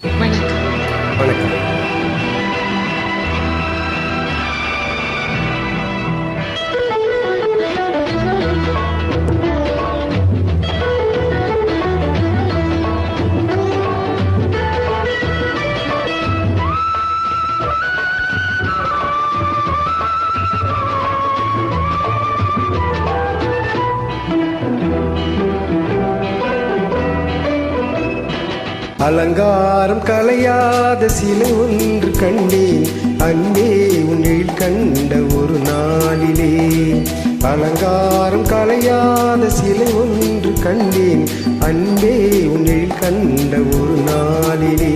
வணக்கம். வணக்கம். அலங்காரம் கலையாத சிலை ஒன்று கண்டேன் அன்பே உன்னில் கண்ட ஒரு நாளிலே. அலங்காரம் கலையாத சிலை ஒன்று கண்டேன் அன்பே உன்னில் கண்ட ஒரு நாளிலே.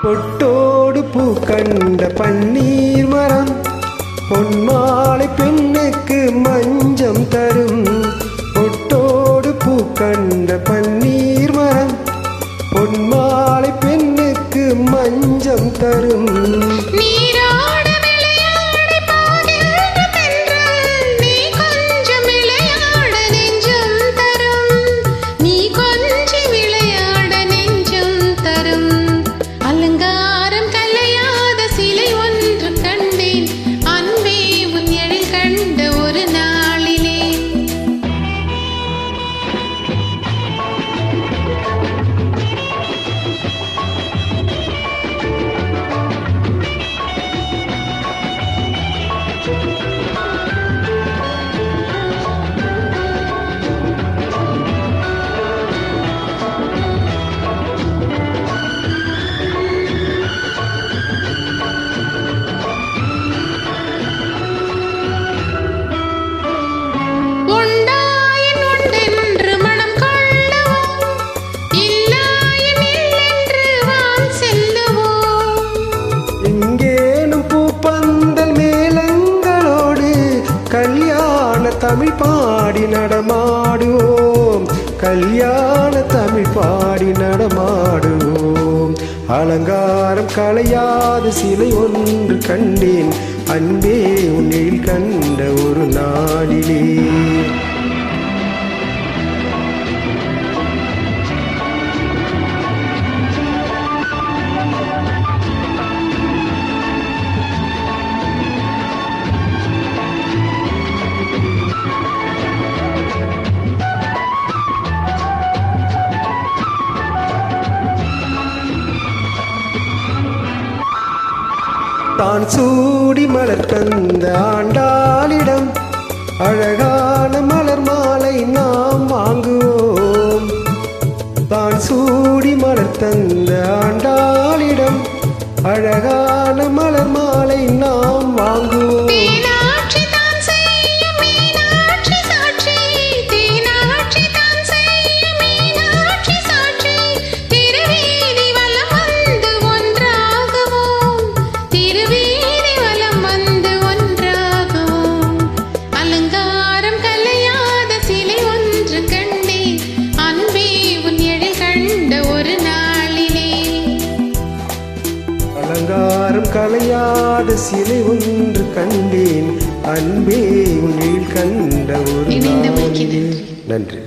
பொட்டோடு பூ கண்ட பன்னீர் மரம் பொன்மாலை பெண்ணுக்கு மஞ்சம் தரும். பொட்டோடு பூ கண்ட பன்னீர் மரம் பொன்மாலை பெண்ணுக்கு மஞ்சம் தரும். தமிழ் பாடி நடமாடுவோம், கல்யாண தமிழ் பாடி நடமாடுவோம். அலங்காரம் கலையாத சிலை ஒன்று கண்டேன் அன்பே உன்னில் கண்ட ஒரு நாளிலே. தான் சூடி மலர் தந்த ஆண்டாளிடம் அழகான மலர் மாலை நாம் வாங்குவோம். தான் சூடி மலர் தந்த ஆண்டாளிடம் அழகான மலர் மாலை நாம் வாங்குவோம். அலங்காரம் கலையாத சிலை ஒன்று கண்டேன் அன்பே உன்னில் கண்ட ஒரு நாளிலே. நன்றி.